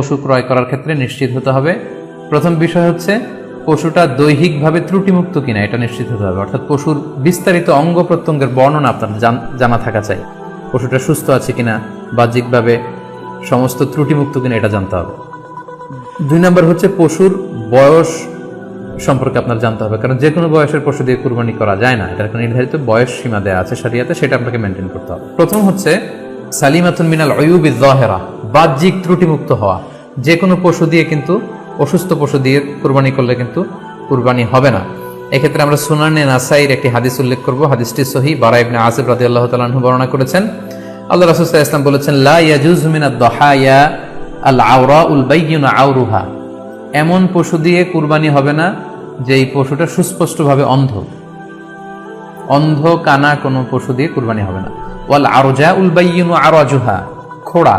পশু ক্রয় করার ক্ষেত্রে নিশ্চিত হতে হবে। প্রথম বিষয় হচ্ছে পশুটা দৈহিকভাবে ত্রুটিমুক্ত কিনা এটা নিশ্চিত হতে হবে, অর্থাৎ পশুর বিস্তারিত অঙ্গ প্রত্যঙ্গের বর্ণনা আপনার জানা থাকা চাই। পশুটা সুস্থ আছে কিনা, বাহ্যিকভাবে সমস্ত ত্রুটিমুক্ত কিনা এটা জানতে হবে। 2 নম্বর হচ্ছে পশুর বয়স সম্পর্কে আপনার জানতে হবে, কারণ যে কোনো বয়সের পশু দিয়ে কুরবানি করা যায় না, এটার একটা নির্ধারিত বয়স সীমা দেওয়া আছে শরিয়াতে, সেটা আপনাকে মেনটেন করতে হবে। প্রথম হচ্ছে সালিমাতুন মিনাল উয়ুবিজ যাহিরা, বাহ্যিক ত্রুটিমুক্ত হওয়া। যে কোনো পশু দিয়ে কিন্তু, অসুস্থ পশু দিয়ে কুরবানি করলে কিন্তু কুরবানি হবে না। এক্ষেত্রে আমরা সুনানে নাসাইর একটি হাদিস উল্লেখ করব। হাদিসটি সহিহ, বারা ইবনে আযিব রাদিয়াল্লাহু তাআলা আনহু বর্ণনা করেছেন। আল্লাহ রাসূল সাল্লাল্লাহু আলাইহি ওয়াসাল্লাম বলেছেন, লা ইয়াজুজু মিনাদ দাহায়া আল আওরাউল বাইয়িনু আওরুহা, এমন পশু দিয়ে কুরবানি হবে না যেই পশুটা সুস্পষ্টভাবে অন্ধ কানা কোনো পশু দিয়ে কুরবানি হবে না। ওয়াল আরজাউল বাইয়িনু আরাজুহা, খোড়া,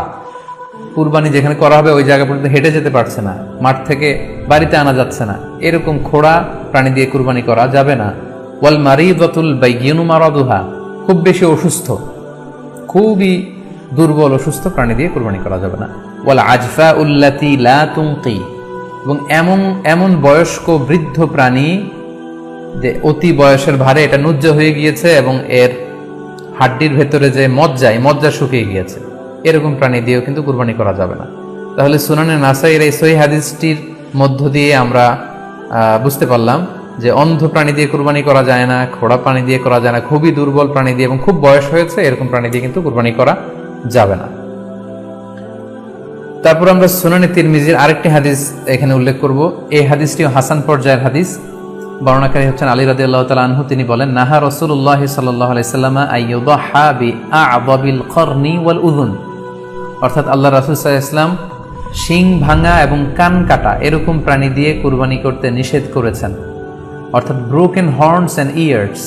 কুরবানি যেখানে করা হবে ওই জায়গা পর্যন্ত হেঁটে যেতে পারছে না, মাঠ থেকে বাড়িতে আনা যাচ্ছে না, এরকম খোড়া প্রাণী দিয়ে কুরবানি করা যাবে না। ওয়াল মারিদাতুল বাইয়িনু মারাদুহা, খুব বেশি অসুস্থ, খুবই দুর্বল অসুস্থ প্রাণী দিয়ে কুরবানি করা যাবে না। ওয়াল আজফাউল্লাতী লা তুনকি, এবং এমন বয়স্ক বৃদ্ধ প্রাণী যে অতি বয়সের ভারে এটা নুজ্জ হয়ে গিয়েছে এবং এর হাড্ডির ভেতরে যে মজ্জা শুকিয়ে গিয়েছে, এরকম প্রাণী দিয়েও কিন্তু কুরবানি করা যাবে না। তাহলে সুনানে নাসাইর এই সহিহ হাদিসটির মধ্য দিয়ে আমরা বুঝতে পারলাম যে অন্ধ প্রাণী দিয়ে কুরবানি করা যায় না, খোড়া প্রাণী দিয়ে করা যায় না, খুবই দুর্বল প্রাণী দিয়ে এবং খুব বয়স হয়েছে এরকম প্রাণী দিয়ে কিন্তু কুরবানি করা যাবে না। তারপর আমরা সুনানে তিরমিজির আরেকটি হাদিস এখানে উল্লেখ করব। এই হাদিসটিও হাসান পর্যায়ের হাদিস। বর্ণনাকারী হচ্ছেন আলী রাদিয়াল্লাহু তাআলা আনহু। তিনি বলেন, নাহা রাসূলুল্লাহ সাল্লাল্লাহু আলাইহি ওয়াসাল্লাম আইয়ুদহা বিআ'যাবিল করনি ওয়াল উযুন, অর্থাৎ আল্লাহ রাসূল সাল্লাল্লাহু আলাইহি ওয়াসাল্লাম শিং ভাঙা এবং কান কাটা এরকম প্রাণী দিয়ে কুরবানি করতে নিষেধ করেছেন। অর্থাৎ ব্রোকেন হর্নস অ্যান্ড ইয়ার্স,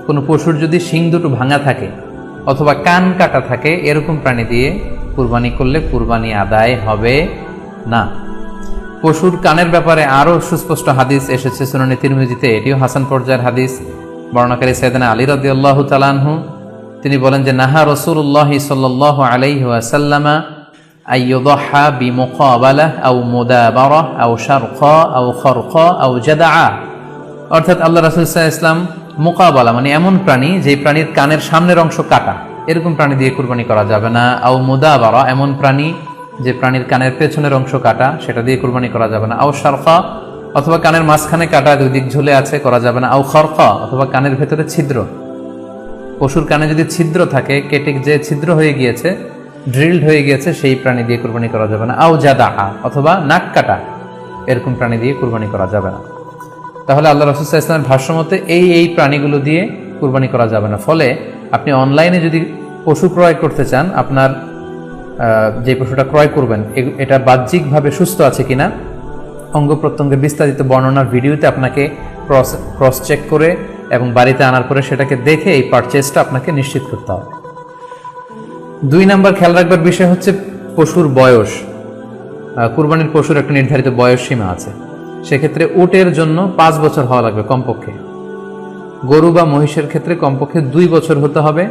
কোনো পশুর যদি শিং দুটো ভাঙা থাকে অথবা কান কাটা থাকে এরকম প্রাণী দিয়ে কুরবানি করলে কুরবানি আদায় হবে না। পশুর কানের ব্যাপারে আরো সুস্পষ্ট হাদিস এসেছে সুনানে তিরমিজিতে, এটিও হাসান পর্যায়ের হাদিস। বর্ণনাকারী সাইয়েদনা আলী রাদিয়াল্লাহু তাআলা আনহু, তিনি বলেন যে নাহা রাসূলুল্লাহ সাল্লাল্লাহু আলাইহি ওয়াসাল্লাম আইয়ুদহা বিমুকাবালাহ আও মুদাবারাহ আও শারকা আও খারকা আও জাদআ, অর্থাৎ আল্লাহ রাসূল সাল্লাল্লাহু আলাইহি ওয়াসাল্লাম মুকাবালা মানে এমন প্রাণী যে প্রাণীর কানের সামনের অংশ কাটা, এরকম প্রাণী দিয়ে কুরবানি করা যাবে না। আও মুদাবারা, এমন প্রাণী যে প্রাণীর কানের পেছনের অংশ কাটা, সেটা দিয়ে কুরবানি করা যাবে না। আও শারকা, অথবা কানের মাঝখানে কাটা, দুই দিক ঝুলে আছে, করা যাবে না। আও খারকা, অথবা কানের ভেতরে ছিদ্র, পশুর কানে যদি ছিদ্র থাকে, কেটে যে ছিদ্র হয়ে গিয়েছে, ড্রিলড হয়ে গিয়েছে, সেই প্রাণী দিয়ে কুরবানি করা যাবে না। আও জাদা, অথবা নাক কাটা, এরকম প্রাণী দিয়ে কুরবানি করা যাবে না। তাহলে আল্লাহ রাসূল সাল্লাল্লাহু আলাইহি ওয়াসাল্লামের ভাষ্যমতে এই প্রাণীগুলো দিয়ে কুরবানি করা যাবে না। ফলে আপনি অনলাইনে যদি পশু ক্রয় করতে চান, আপনার যে পশুটা ক্রয় করবেন এটা বাহ্যিকভাবে সুস্থ আছে কিনা, অঙ্গ প্রত্যঙ্গের বিস্তারিত বর্ণনার ভিডিওতে আপনাকে ক্রস চেক করে এবং বাড়িতে আনার পরে সেটাকে দেখে এই পারচেজটা আপনাকে নিশ্চিত করতে হবে। 2 নম্বর খেয়াল রাখবার বিষয় হচ্ছে পশুর বয়স। কুরবানির পশুর একটা নির্ধারিত বয়স সীমা আছে। সেক্ষেত্রে উটের জন্য 5 বছর হওয়া লাগবে কমপক্ষে, গরু বা মহিষের ক্ষেত্রে কমপক্ষে 2 বছর হতে হবে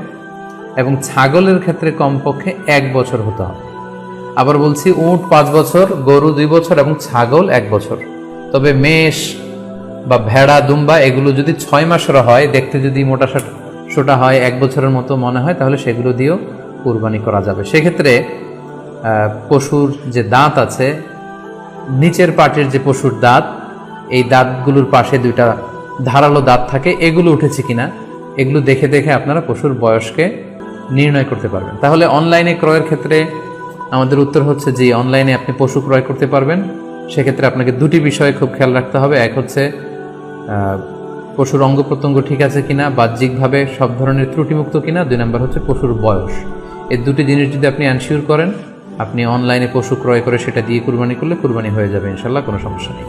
এবং ছাগলের ক্ষেত্রে কমপক্ষে 1 বছর হতে হবে। আবার বলছি, উট 5 বছর, গরু 2 বছর এবং ছাগল 1 বছর। তবে মেষ বা ভেড়া, দুম্বা এগুলো যদি 6 মাসের হয়, দেখতে যদি মোটা সোটা হয়, 1 বছরের মতো মনে হয়, তাহলে সেগুলো দিয়েও কুরবানি করা যাবে। সেক্ষেত্রে পশুর যে দাঁত আছে, নিচের পাটের যে পশুর দাঁত, এই দাঁতগুলোর পাশে 2টা ধারালো দাঁত থাকে, এগুলো উঠেছে কিনা এগুলো দেখে দেখে আপনারা পশুর বয়সকে নির্ণয় করতে পারবেন। তাহলে অনলাইনে ক্রয়ের ক্ষেত্রে আমাদের উত্তর হচ্ছে যে অনলাইনে আপনি পশু ক্রয় করতে পারবেন। সেক্ষেত্রে আপনাকে 2টি বিষয়ে খুব খেয়াল রাখতে হবে। এক হচ্ছে পশুর অঙ্গ প্রত্যঙ্গ ঠিক আছে কিনা, বাহ্যিকভাবে সব ধরনের ত্রুটিমুক্ত কিনা। 2 নম্বর হচ্ছে পশুর বয়স। এই 2টি জিনিস যদি আপনি এনশিওর করেন, আপনি অনলাইনে পশু ক্রয় করে সেটা দিয়ে কুরবানি করলে কুরবানি হয়ে যাবে ইনশাল্লাহ, কোনো সমস্যা নেই।